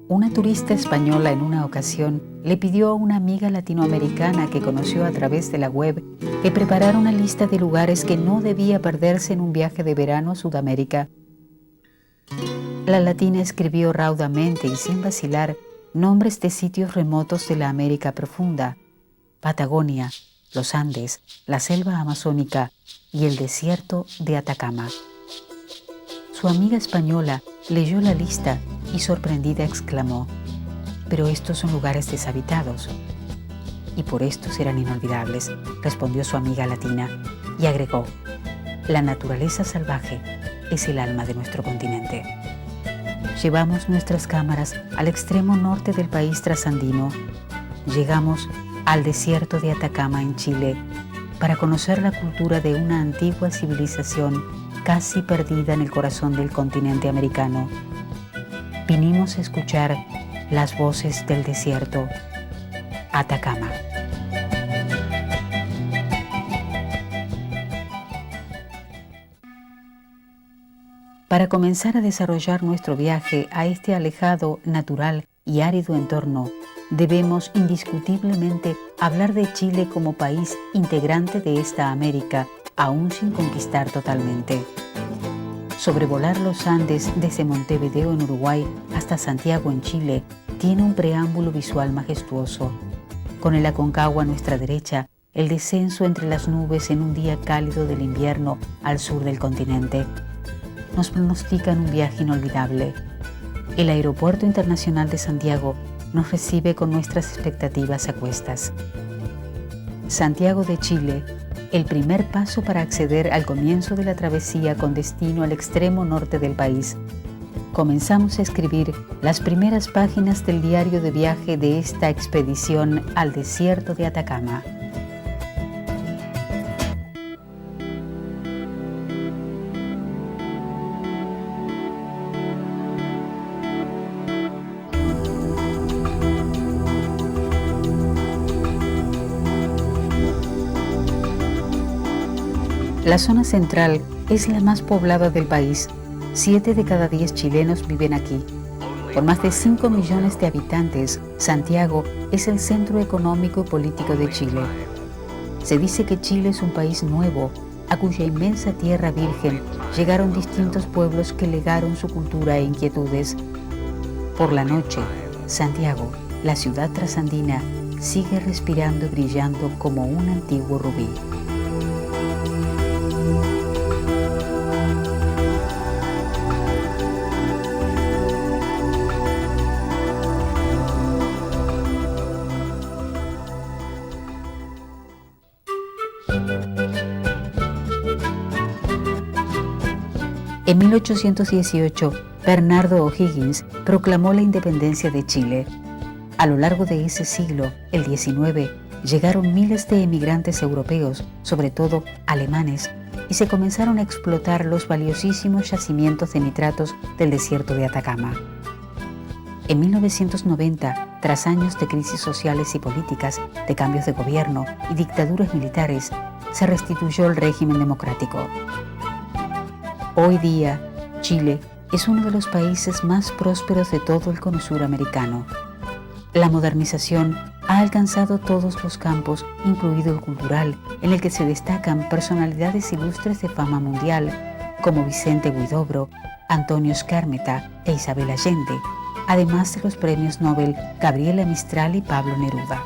Una turista española en una ocasión le pidió a una amiga latinoamericana que conoció a través de la web que preparara una lista de lugares que no debía perderse en un viaje de verano a Sudamérica. La latina escribió raudamente y sin vacilar nombres de sitios remotos de la América profunda: Patagonia, los Andes, la selva amazónica y el desierto de Atacama. Su amiga española leyó la lista y sorprendida exclamó: «Pero estos son lugares deshabitados». «Y por esto serán inolvidables», respondió su amiga latina, y agregó: «La naturaleza salvaje es el alma de nuestro continente». Llevamos nuestras cámaras al extremo norte del país trasandino. Llegamos al desierto de Atacama en Chile para conocer la cultura de una antigua civilización casi perdida en el corazón del continente americano. Vinimos a escuchar las voces del desierto, Atacama. Para comenzar a desarrollar nuestro viaje a este alejado, natural y árido entorno, debemos indiscutiblemente hablar de Chile como país integrante de esta América, aún sin conquistar totalmente. Sobrevolar los Andes desde Montevideo en Uruguay hasta Santiago en Chile tiene un preámbulo visual majestuoso. Con el Aconcagua a nuestra derecha, el descenso entre las nubes en un día cálido del invierno al sur del continente nos pronostican un viaje inolvidable. El Aeropuerto Internacional de Santiago nos recibe con nuestras expectativas a cuestas. Santiago de Chile, el primer paso para acceder al comienzo de la travesía con destino al extremo norte del país. Comenzamos a escribir las primeras páginas del diario de viaje de esta expedición al desierto de Atacama. La zona central es la más poblada del país. 7 de cada 10 chilenos viven aquí. Con más de 5 millones de habitantes, Santiago es el centro económico y político de Chile. Se dice que Chile es un país nuevo, a cuya inmensa tierra virgen llegaron distintos pueblos que legaron su cultura e inquietudes. Por la noche, Santiago, la ciudad trasandina, sigue respirando y brillando como un antiguo rubí. En 1818, Bernardo O'Higgins proclamó la independencia de Chile. A lo largo de ese siglo, el XIX, llegaron miles de emigrantes europeos, sobre todo alemanes, y se comenzaron a explotar los valiosísimos yacimientos de nitratos del desierto de Atacama. En 1990, tras años de crisis sociales y políticas, de cambios de gobierno y dictaduras militares, se restituyó el régimen democrático. Hoy día, Chile es uno de los países más prósperos de todo el cono sur americano. La modernización ha alcanzado todos los campos, incluido el cultural, en el que se destacan personalidades ilustres de fama mundial, como Vicente Huidobro, Antonio Skármeta e Isabel Allende, además de los premios Nobel Gabriela Mistral y Pablo Neruda.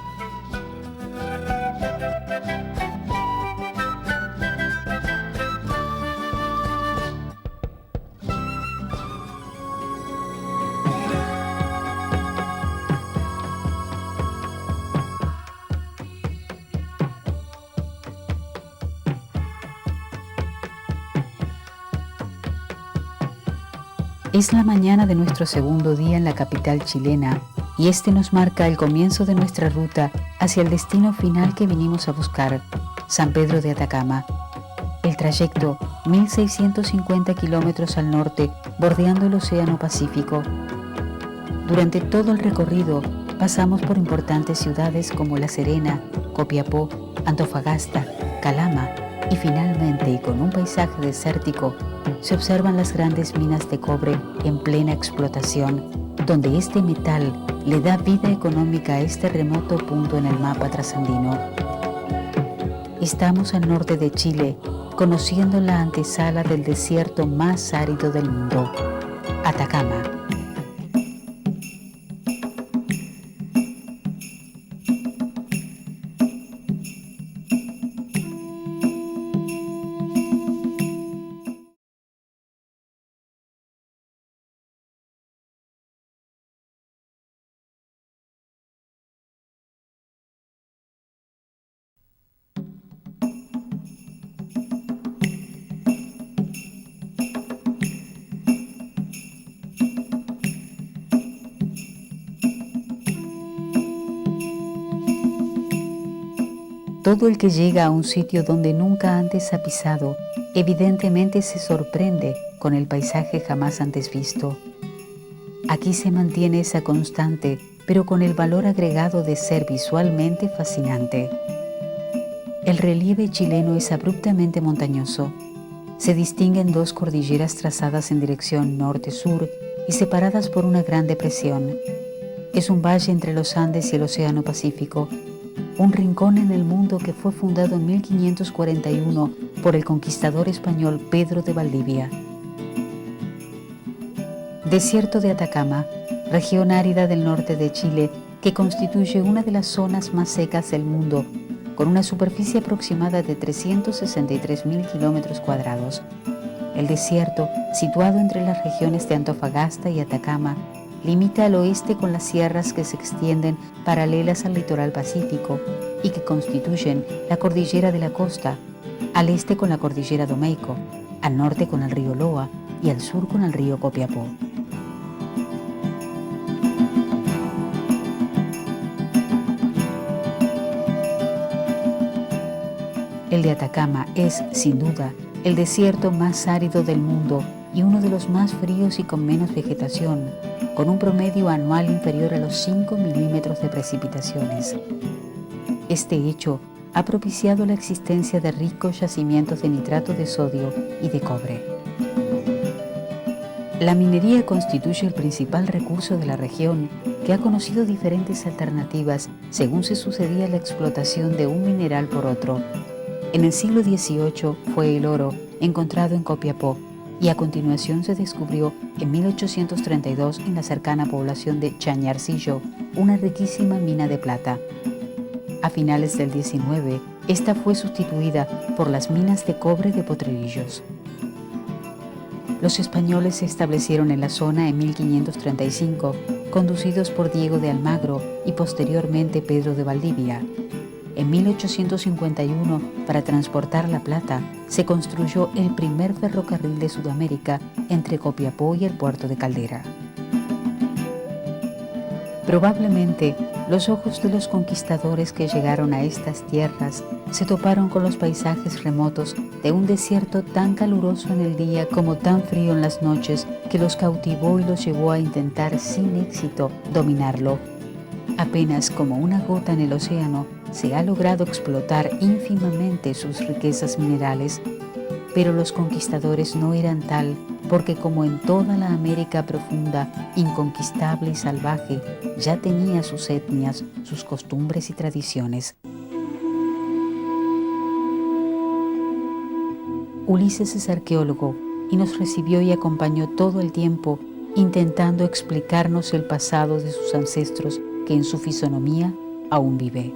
Es la mañana de nuestro segundo día en la capital chilena y este nos marca el comienzo de nuestra ruta hacia el destino final que vinimos a buscar, San Pedro de Atacama. El trayecto, 1.650 kilómetros al norte, bordeando el Océano Pacífico. Durante todo el recorrido pasamos por importantes ciudades como La Serena, Copiapó, Antofagasta, Calama y finalmente, y con un paisaje desértico, se observan las grandes minas de cobre en plena explotación donde este metal le da vida económica a este remoto punto en el mapa trasandino. Estamos al norte de Chile, conociendo la antesala del desierto más árido del mundo, Atacama. Todo el que llega a un sitio donde nunca antes ha pisado, evidentemente se sorprende con el paisaje jamás antes visto. Aquí se mantiene esa constante, pero con el valor agregado de ser visualmente fascinante. El relieve chileno es abruptamente montañoso. Se distinguen dos cordilleras trazadas en dirección norte-sur y separadas por una gran depresión. Es un valle entre los Andes y el Océano Pacífico, un rincón en el mundo que fue fundado en 1541 por el conquistador español Pedro de Valdivia. Desierto de Atacama, región árida del norte de Chile, que constituye una de las zonas más secas del mundo, con una superficie aproximada de 363.000 kilómetros cuadrados. El desierto, situado entre las regiones de Antofagasta y Atacama, limita al oeste con las sierras que se extienden paralelas al litoral pacífico y que constituyen la cordillera de la costa, al este con la cordillera Domeico, al norte con el río Loa y al sur con el río Copiapó. El de Atacama es, sin duda, el desierto más árido del mundo y uno de los más fríos y con menos vegetación, con un promedio anual inferior a los 5 milímetros de precipitaciones. Este hecho ha propiciado la existencia de ricos yacimientos de nitrato de sodio y de cobre. La minería constituye el principal recurso de la región, que ha conocido diferentes alternativas según se sucedía la explotación de un mineral por otro. En el siglo XVIII fue el oro, encontrado en Copiapó, y a continuación se descubrió en 1832 en la cercana población de Chañarcillo una riquísima mina de plata. A finales del XIX, esta fue sustituida por las minas de cobre de Potrerillos. Los españoles se establecieron en la zona en 1535, conducidos por Diego de Almagro y posteriormente Pedro de Valdivia. En 1851, para transportar la plata, se construyó el primer ferrocarril de Sudamérica entre Copiapó y el puerto de Caldera. Probablemente, los ojos de los conquistadores que llegaron a estas tierras se toparon con los paisajes remotos de un desierto tan caluroso en el día como tan frío en las noches, que los cautivó y los llevó a intentar sin éxito dominarlo. Apenas como una gota en el océano, se ha logrado explotar ínfimamente sus riquezas minerales, pero los conquistadores no eran tal, porque como en toda la América profunda, inconquistable y salvaje, ya tenía sus etnias, sus costumbres y tradiciones. Ulises es arqueólogo y nos recibió y acompañó todo el tiempo, intentando explicarnos el pasado de sus ancestros, que en su fisonomía aún vive.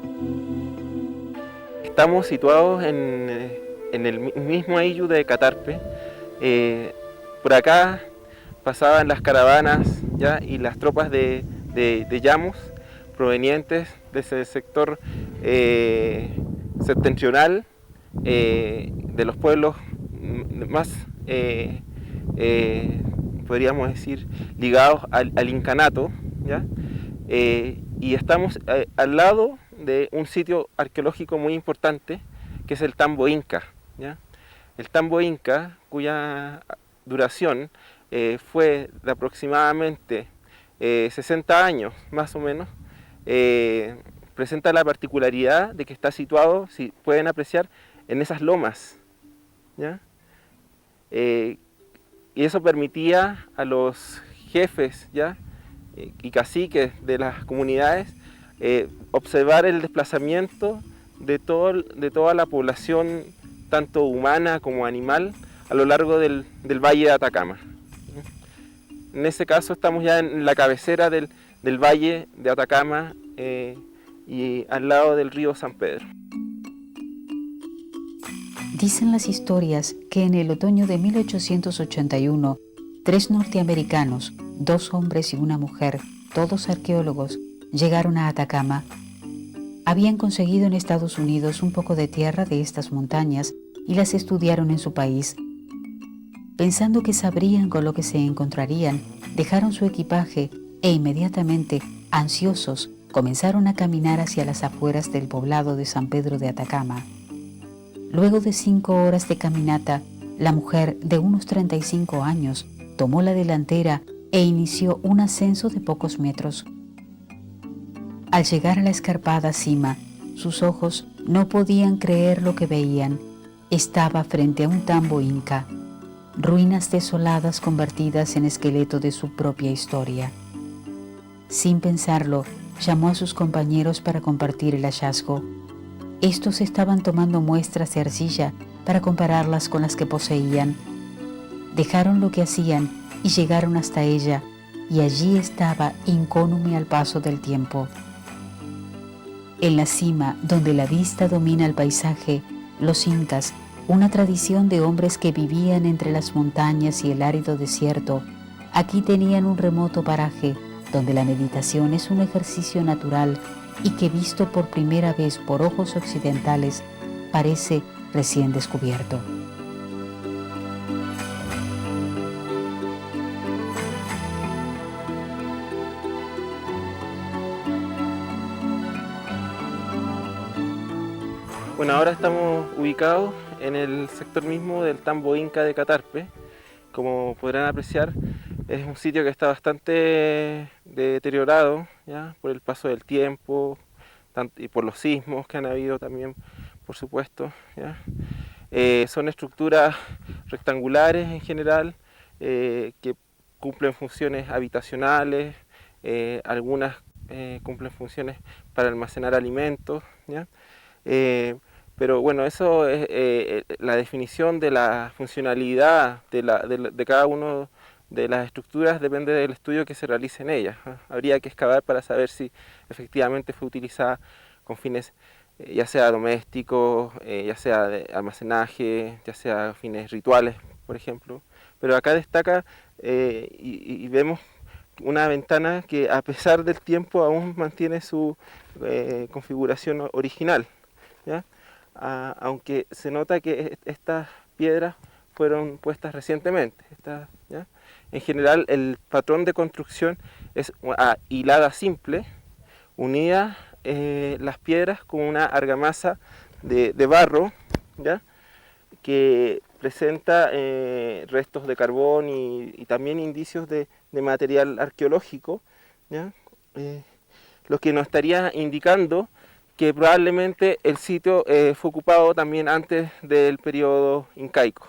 Estamos situados en el mismo ayllu de Catarpe. Por acá pasaban las caravanas ¿ya? Y las tropas de Llamus, provenientes de ese sector septentrional, de los pueblos más, podríamos decir, ligados al incanato, ¿ya? Y estamos al lado de un sitio arqueológico muy importante, que es el Tambo Inca, ¿ya? El Tambo Inca, cuya duración fue de aproximadamente 60 años, más o menos, presenta la particularidad de que está situado, si pueden apreciar, en esas lomas, ¿ya? Y eso permitía a los jefes, ¿ya? y caciques de las comunidades, observar el desplazamiento de toda la población, tanto humana como animal, a lo largo del Valle de Atacama. En ese caso estamos ya en la cabecera del Valle de Atacama y al lado del río San Pedro. Dicen las historias que en el otoño de 1881, 3 norteamericanos, 2 hombres y una mujer, todos arqueólogos, llegaron a Atacama. Habían conseguido en Estados Unidos un poco de tierra de estas montañas y las estudiaron en su país. Pensando que sabrían con lo que se encontrarían, dejaron su equipaje e inmediatamente, ansiosos, comenzaron a caminar hacia las afueras del poblado de San Pedro de Atacama. Luego de 5 horas de caminata, la mujer de unos 35 años tomó la delantera e inició un ascenso de pocos metros. Al llegar a la escarpada cima, sus ojos no podían creer lo que veían. Estaba frente a un tambo inca, ruinas desoladas convertidas en esqueleto de su propia historia. Sin pensarlo, llamó a sus compañeros para compartir el hallazgo. Estos estaban tomando muestras de arcilla para compararlas con las que poseían. Dejaron lo que hacían y llegaron hasta ella, y allí estaba incólume al paso del tiempo. En la cima, donde la vista domina el paisaje, los incas, una tradición de hombres que vivían entre las montañas y el árido desierto, aquí tenían un remoto paraje donde la meditación es un ejercicio natural y que visto por primera vez por ojos occidentales parece recién descubierto. Bueno, ahora estamos ubicados en el sector mismo del Tambo Inca de Catarpe. Como podrán apreciar, es un sitio que está bastante deteriorado, ¿ya?, por el paso del tiempo y por los sismos que han habido también, por supuesto, ¿ya? Son estructuras rectangulares en general, que cumplen funciones habitacionales, algunas cumplen funciones para almacenar alimentos, ¿ya? Pero bueno, eso es la definición de la funcionalidad de cada uno de las estructuras, depende del estudio que se realice en ellas. Habría que excavar para saber si efectivamente fue utilizada con fines ya sea domésticos, ya sea de almacenaje, ya sea fines rituales, por ejemplo. Pero acá destaca y vemos una ventana que a pesar del tiempo aún mantiene su configuración original, ¿ya? Aunque se nota que estas piedras fueron puestas recientemente, ¿ya? En general el patrón de construcción es hilada simple, unida las piedras con una argamasa de barro, ¿ya?, que presenta restos de carbón y también indicios de material arqueológico, ¿ya? Lo que nos estaría indicando que probablemente el sitio fue ocupado también antes del periodo incaico.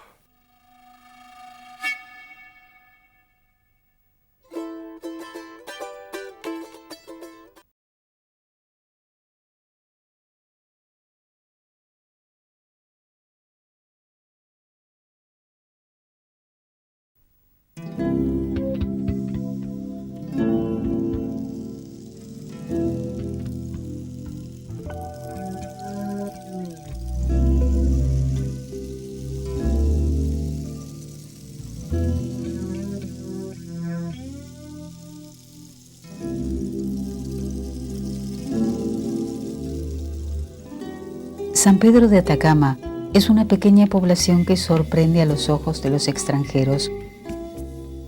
San Pedro de Atacama es una pequeña población que sorprende a los ojos de los extranjeros,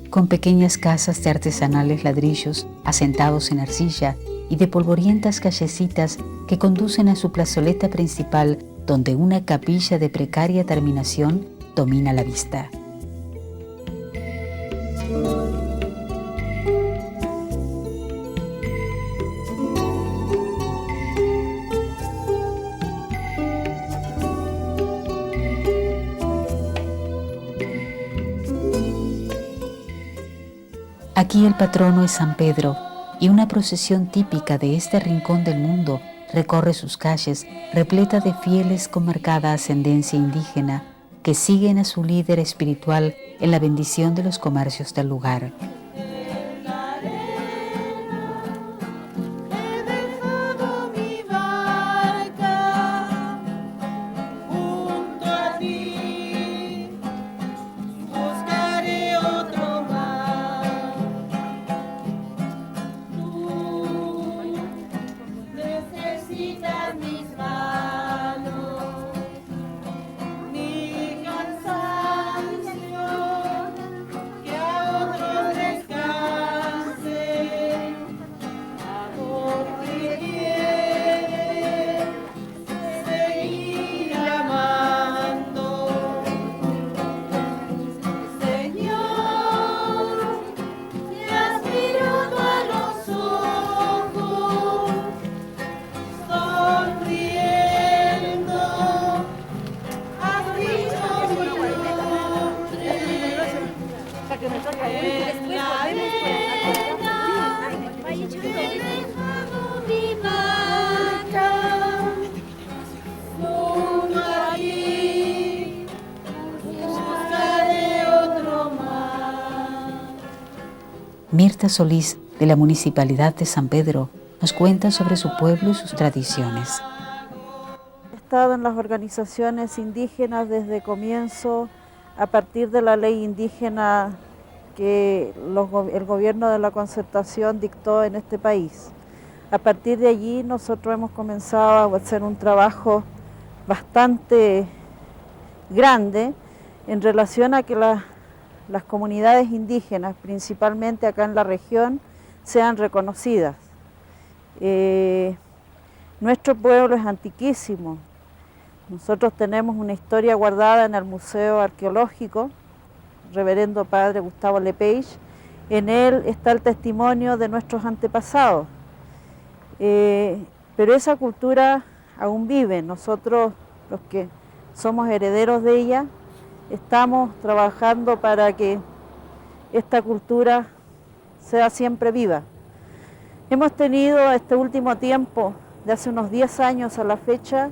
con pequeñas casas de artesanales ladrillos asentados en arcilla y de polvorientas callecitas que conducen a su plazoleta principal, donde una capilla de precaria terminación domina la vista. Aquí el patrono es San Pedro, y una procesión típica de este rincón del mundo recorre sus calles, repleta de fieles con marcada ascendencia indígena que siguen a su líder espiritual en la bendición de los comercios del lugar. Mirta Solís, de la Municipalidad de San Pedro, nos cuenta sobre su pueblo y sus tradiciones. He estado en las organizaciones indígenas desde comienzo, a partir de la ley indígena que el gobierno de la Concertación dictó en este país. A partir de allí nosotros hemos comenzado a hacer un trabajo bastante grande en relación a que las comunidades indígenas, principalmente acá en la región, sean reconocidas. Nuestro pueblo es antiquísimo. Nosotros tenemos una historia guardada en el Museo Arqueológico, Reverendo Padre Gustavo Lepage. En él está el testimonio de nuestros antepasados. Pero esa cultura aún vive. Nosotros, los que somos herederos de ella, estamos trabajando para que esta cultura sea siempre viva. Hemos tenido este último tiempo, de hace unos 10 años a la fecha,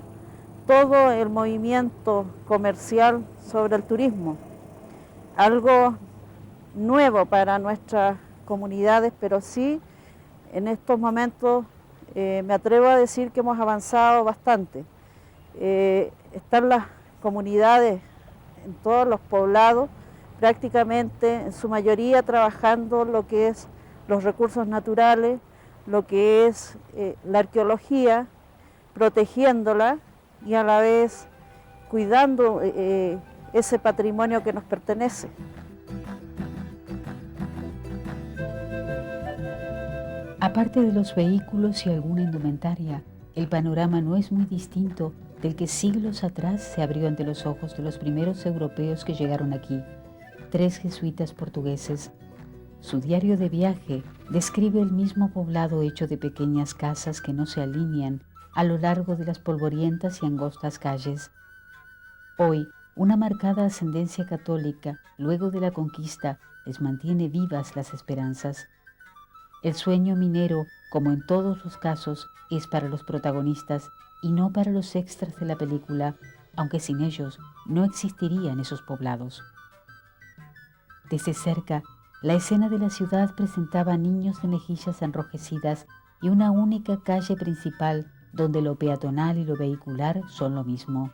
todo el movimiento comercial sobre el turismo. Algo nuevo para nuestras comunidades, pero sí, en estos momentos me atrevo a decir que hemos avanzado bastante. Están las comunidades en todos los poblados, prácticamente en su mayoría trabajando lo que es los recursos naturales, lo que es la arqueología, protegiéndola y a la vez cuidando ese patrimonio que nos pertenece. Aparte de los vehículos y alguna indumentaria, el panorama no es muy distinto del que siglos atrás se abrió ante los ojos de los primeros europeos que llegaron aquí, 3 jesuitas portugueses. Su diario de viaje describe el mismo poblado hecho de pequeñas casas que no se alinean a lo largo de las polvorientas y angostas calles. Hoy, una marcada ascendencia católica, luego de la conquista, les mantiene vivas las esperanzas. El sueño minero, como en todos los casos, es para los protagonistas y no para los extras de la película, aunque sin ellos no existirían esos poblados. Desde cerca, la escena de la ciudad presentaba niños de mejillas enrojecidas y una única calle principal donde lo peatonal y lo vehicular son lo mismo.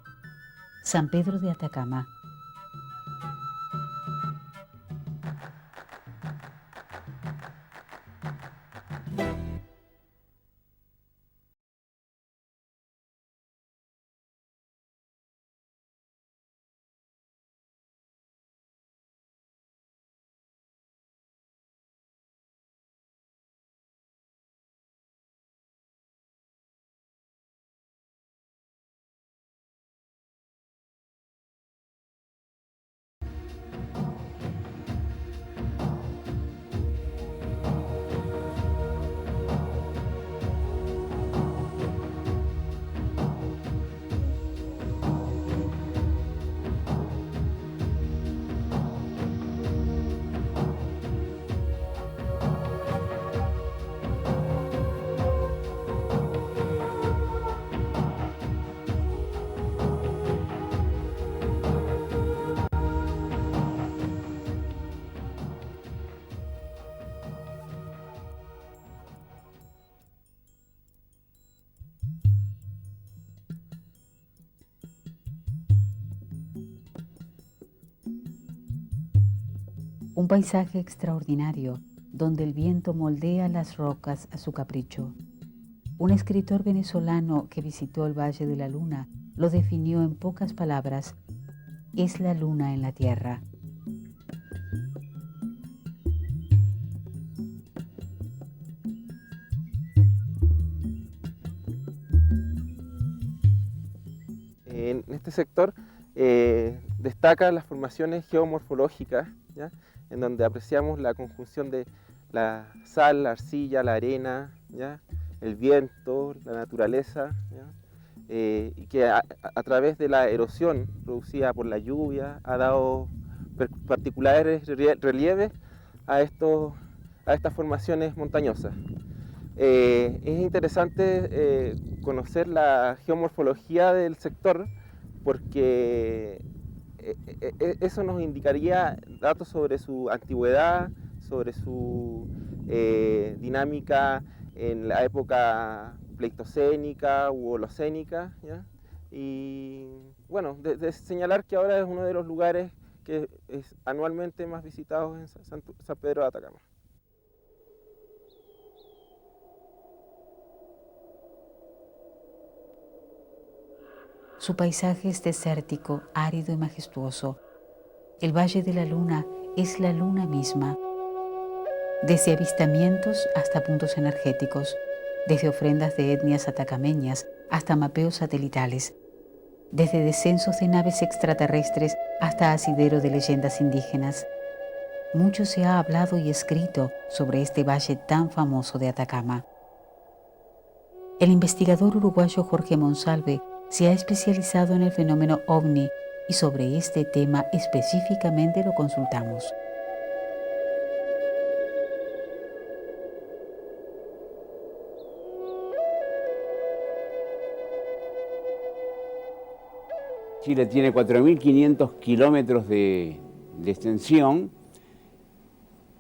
San Pedro de Atacama. Un paisaje extraordinario donde el viento moldea las rocas a su capricho. Un escritor venezolano que visitó el Valle de la Luna lo definió en pocas palabras: es la luna en la tierra. En este sector destacan las formaciones geomorfológicas, ¿ya? En donde apreciamos la conjunción de la sal, la arcilla, la arena, ¿ya? El viento, la naturaleza, ¿ya? Y que a través de la erosión producida por la lluvia ha dado particulares relieves a estas formaciones montañosas. Es interesante conocer la geomorfología del sector porque eso nos indicaría datos sobre su antigüedad, sobre su dinámica en la época pleistocénica u holocénica, ¿ya? Y bueno, de señalar que ahora es uno de los lugares que es anualmente más visitados en San Pedro de Atacama. Su paisaje es desértico, árido y majestuoso. El Valle de la Luna es la luna misma. Desde avistamientos hasta puntos energéticos, desde ofrendas de etnias atacameñas hasta mapeos satelitales, desde descensos de naves extraterrestres hasta asidero de leyendas indígenas. Mucho se ha hablado y escrito sobre este valle tan famoso de Atacama. El investigador uruguayo Jorge Monsalve se ha especializado en el fenómeno ovni y sobre este tema específicamente lo consultamos. Chile tiene 4.500 kilómetros de extensión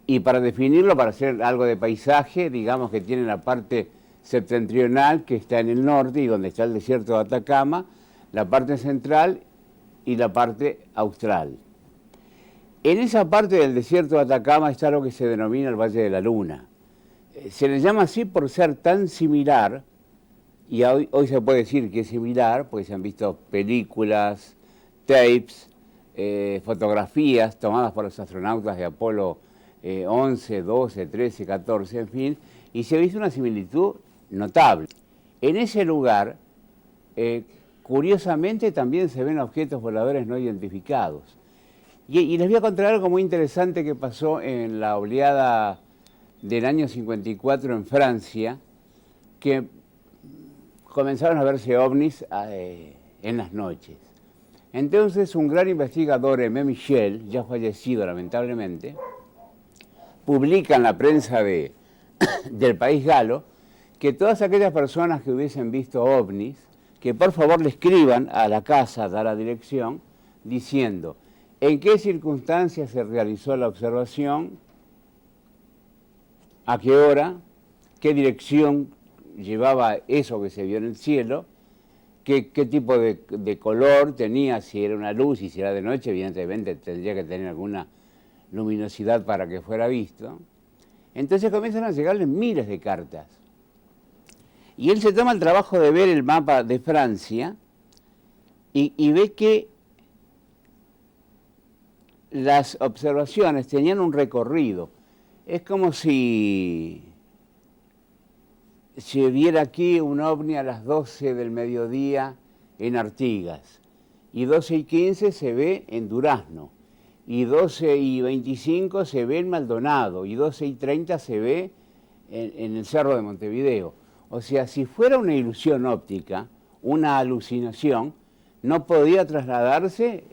y para definirlo, para hacer algo de paisaje, digamos que tiene la parte septentrional que está en el norte y donde está el desierto de Atacama, la parte central y la parte austral. En esa parte del desierto de Atacama está lo que se denomina el Valle de la Luna. Se le llama así por ser tan similar, y hoy se puede decir que es similar, porque se han visto películas, tapes, fotografías tomadas por los astronautas de Apolo 11, 12, 13, 14, en fin, y se ha visto una similitud notable. En ese lugar, curiosamente, también se ven objetos voladores no identificados. Y les voy a contar algo muy interesante que pasó en la oleada del año 54 en Francia, que comenzaron a verse ovnis en las noches. Entonces un gran investigador, Aimé Michel, ya fallecido lamentablemente, publica en la prensa del país galo que todas aquellas personas que hubiesen visto ovnis, que por favor le escriban a la casa, a la dirección, diciendo en qué circunstancias se realizó la observación, a qué hora, qué dirección llevaba eso que se vio en el cielo, qué tipo de color tenía, si era una luz y si era de noche, evidentemente tendría que tener alguna luminosidad para que fuera visto. Entonces comienzan a llegarle miles de cartas. Y él se toma el trabajo de ver el mapa de Francia y ve que las observaciones tenían un recorrido. Es como si se viera aquí un ovni a las 12 del mediodía en Artigas, y 12:15 se ve en Durazno, y 12:25 se ve en Maldonado, y 12:30 se ve en el Cerro de Montevideo. O sea, si fuera una ilusión óptica, una alucinación, no podía trasladarse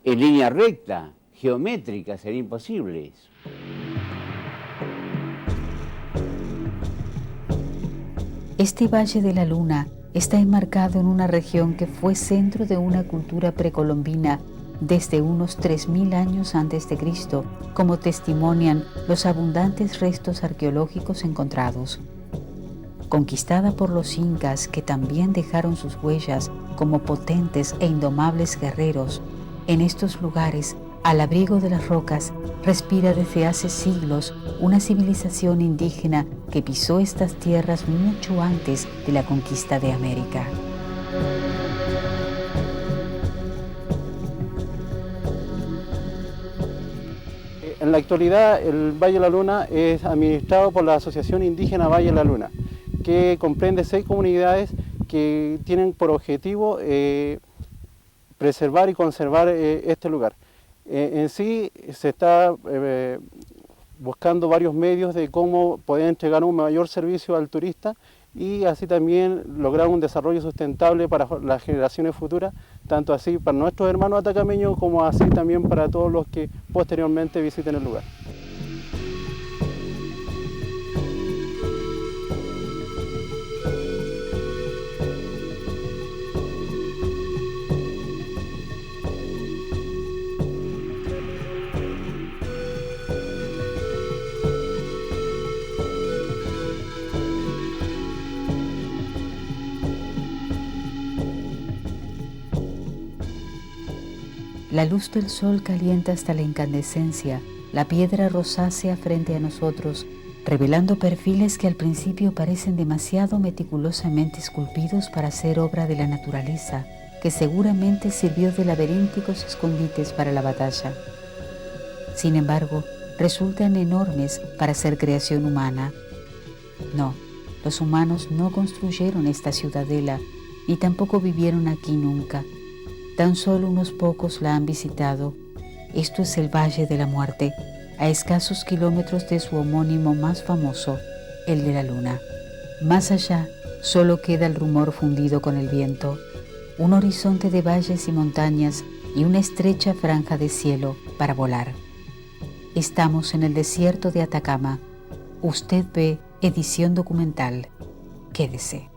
en línea recta, geométrica, sería imposible eso. Este Valle de la Luna está enmarcado en una región que fue centro de una cultura precolombina desde unos 3.000 años antes de Cristo, como testimonian los abundantes restos arqueológicos encontrados. Conquistada por los incas, que también dejaron sus huellas como potentes e indomables guerreros, en estos lugares Al abrigo de las rocas respira desde hace siglos una civilización indígena que pisó estas tierras mucho antes de la conquista de América. En la actualidad, el Valle de la Luna es administrado por la Asociación Indígena Valle de la Luna, que comprende 6 comunidades que tienen por objetivo preservar y conservar este lugar. En sí se está buscando varios medios de cómo poder entregar un mayor servicio al turista y así también lograr un desarrollo sustentable para las generaciones futuras, tanto así para nuestros hermanos atacameños como así también para todos los que posteriormente visiten el lugar. La luz del sol calienta hasta la incandescencia la piedra rosácea frente a nosotros, revelando perfiles que al principio parecen demasiado meticulosamente esculpidos para ser obra de la naturaleza, que seguramente sirvió de laberínticos escondites para la batalla. Sin embargo, resultan enormes para ser creación humana. No, los humanos no construyeron esta ciudadela, ni tampoco vivieron aquí nunca. Tan solo unos pocos la han visitado. Esto es el Valle de la Muerte, a escasos kilómetros de su homónimo más famoso, el de la Luna. Más allá, solo queda el rumor fundido con el viento, un horizonte de valles y montañas y una estrecha franja de cielo para volar. Estamos en el desierto de Atacama. Usted ve edición documental. Quédese.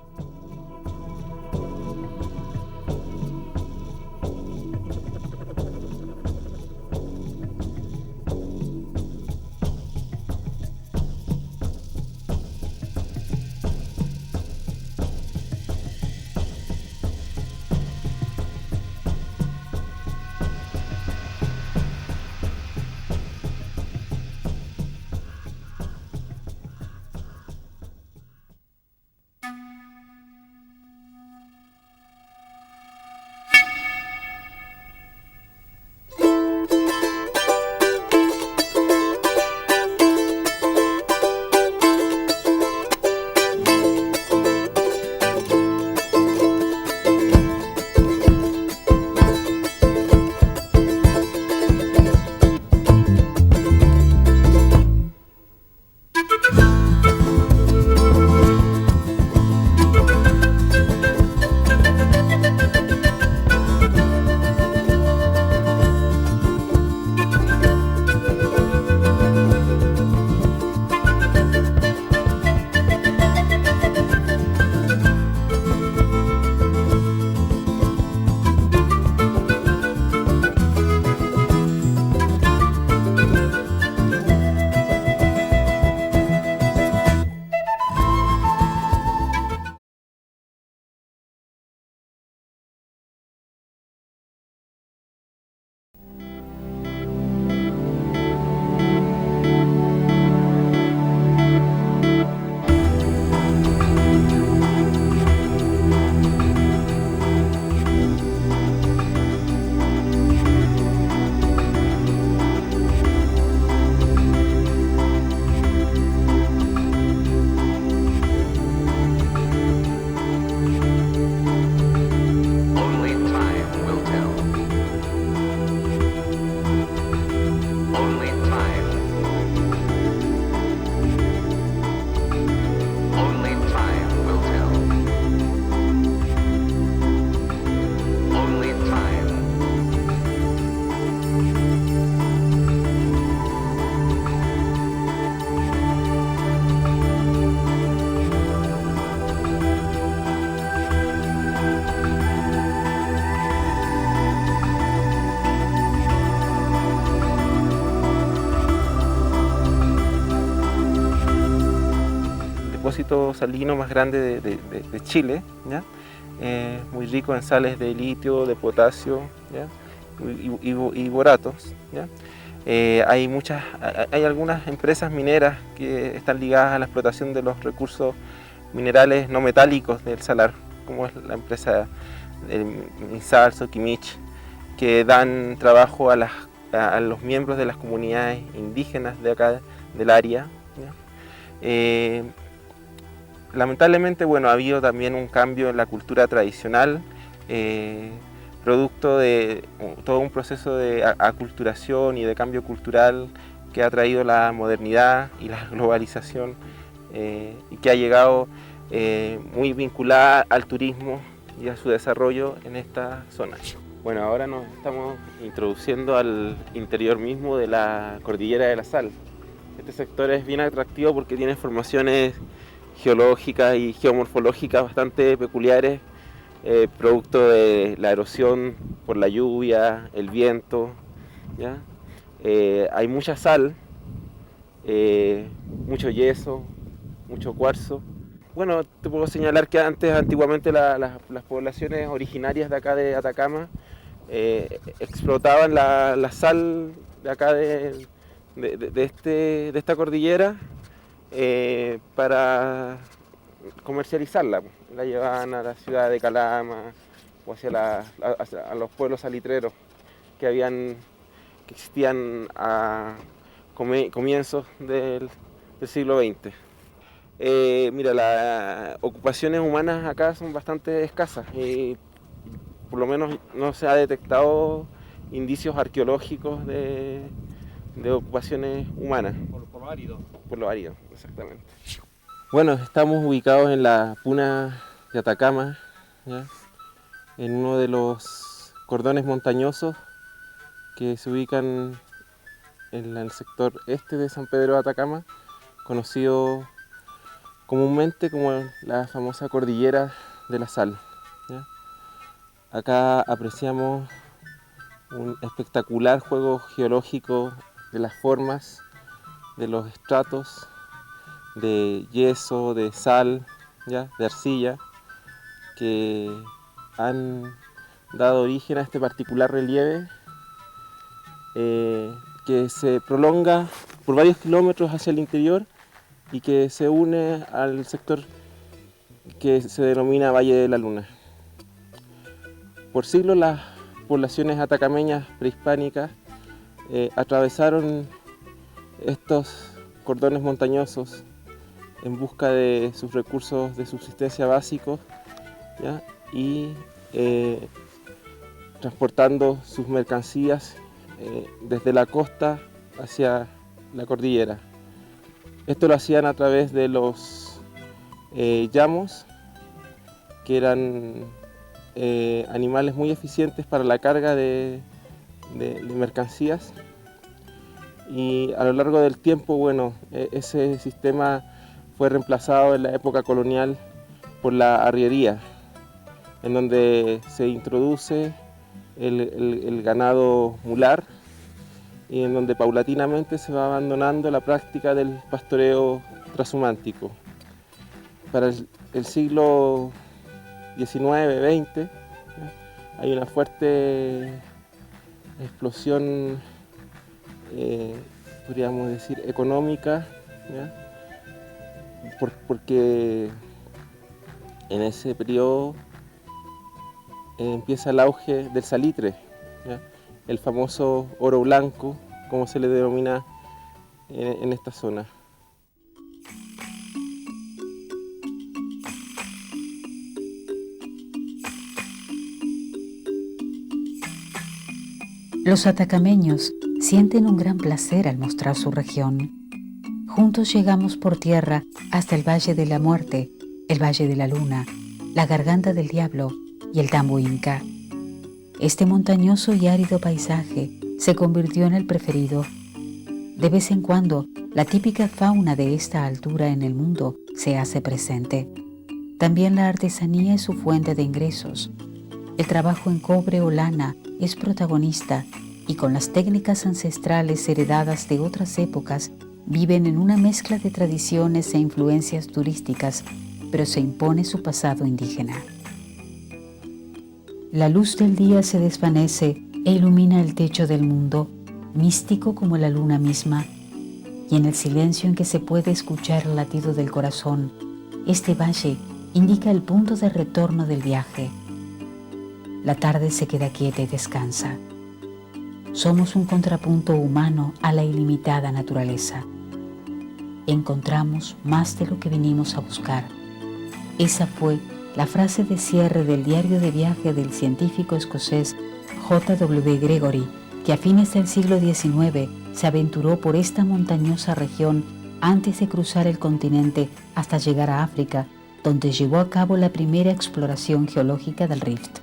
depósito salino más grande de Chile, ¿ya? Muy rico en sales de litio, de potasio, ¿ya? y boratos, ¿ya? Hay algunas empresas mineras que están ligadas a la explotación de los recursos minerales no metálicos del salar, como es la empresa Minsal, Soquimich, que dan trabajo a los miembros de las comunidades indígenas de acá del área, ¿ya? Lamentablemente, bueno, ha habido también un cambio en la cultura tradicional, producto de todo un proceso de aculturación y de cambio cultural que ha traído la modernidad y la globalización, y que ha llegado muy vinculada al turismo y a su desarrollo en esta zona. Bueno, ahora nos estamos introduciendo al interior mismo de la Cordillera de la Sal. Este sector es bien atractivo porque tiene formaciones geológicas y geomorfológicas bastante peculiares, producto de la erosión por la lluvia, el viento, ¿ya? Hay mucha sal, mucho yeso, mucho cuarzo. Bueno, te puedo señalar que antiguamente las poblaciones originarias de acá de Atacama explotaban la sal de acá de esta cordillera para comercializarla. La llevaban a la ciudad de Calama o a los pueblos salitreros que existían a comienzos del siglo XX. Mira, las ocupaciones humanas acá son bastante escasas y por lo menos no se ha detectado indicios arqueológicos de ocupaciones humanas. Por lo árido. Por lo árido, exactamente. Bueno, estamos ubicados en la Puna de Atacama, ¿ya? En uno de los cordones montañosos que se ubican en el sector este de San Pedro de Atacama, conocido comúnmente como la famosa Cordillera de la Sal, ¿ya? Acá apreciamos un espectacular juego geológico de las formas, de los estratos, de yeso, de sal, ¿ya? De arcilla, que han dado origen a este particular relieve que se prolonga por varios kilómetros hacia el interior y que se une al sector que se denomina Valle de la Luna. Por siglos las poblaciones atacameñas prehispánicas atravesaron estos cordones montañosos en busca de sus recursos de subsistencia básicos, ¿ya? Y transportando sus mercancías desde la costa hacia la cordillera. Esto lo hacían a través de los llamos, que eran animales muy eficientes para la carga de mercancías, y a lo largo del tiempo, bueno, ese sistema fue reemplazado en la época colonial por la arriería, en donde se introduce el ganado mular y en donde paulatinamente se va abandonando la práctica del pastoreo transhumántico. Para el siglo XIX-XX hay una fuerte explosión, podríamos decir, económica, ¿ya? Porque en ese periodo empieza el auge del salitre, ¿ya? El famoso oro blanco, como se le denomina en esta zona. Los atacameños sienten un gran placer al mostrar su región. Juntos llegamos por tierra hasta el Valle de la Muerte, el Valle de la Luna, la Garganta del Diablo y el Tambo Inca. Este montañoso y árido paisaje se convirtió en el preferido. De vez en cuando, la típica fauna de esta altura en el mundo se hace presente. También la artesanía es su fuente de ingresos. El trabajo en cobre o lana es protagonista y con las técnicas ancestrales heredadas de otras épocas viven en una mezcla de tradiciones e influencias turísticas, pero se impone su pasado indígena. La luz del día se desvanece e ilumina el techo del mundo, místico como la luna misma, y en el silencio en que se puede escuchar el latido del corazón, este valle indica el punto de retorno del viaje. La tarde se queda quieta y descansa. Somos un contrapunto humano a la ilimitada naturaleza. Encontramos más de lo que vinimos a buscar. Esa fue la frase de cierre del diario de viaje del científico escocés J.W. Gregory, que a fines del siglo XIX se aventuró por esta montañosa región antes de cruzar el continente hasta llegar a África, donde llevó a cabo la primera exploración geológica del Rift.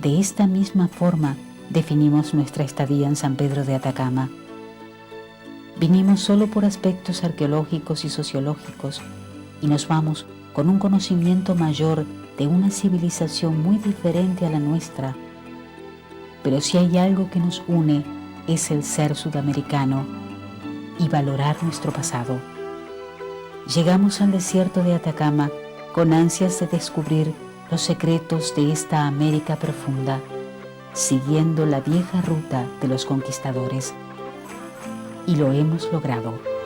De esta misma forma definimos nuestra estadía en San Pedro de Atacama. Vinimos solo por aspectos arqueológicos y sociológicos y nos vamos con un conocimiento mayor de una civilización muy diferente a la nuestra. Pero si hay algo que nos une es el ser sudamericano y valorar nuestro pasado. Llegamos al desierto de Atacama con ansias de descubrir los secretos de esta América profunda, siguiendo la vieja ruta de los conquistadores. Y lo hemos logrado.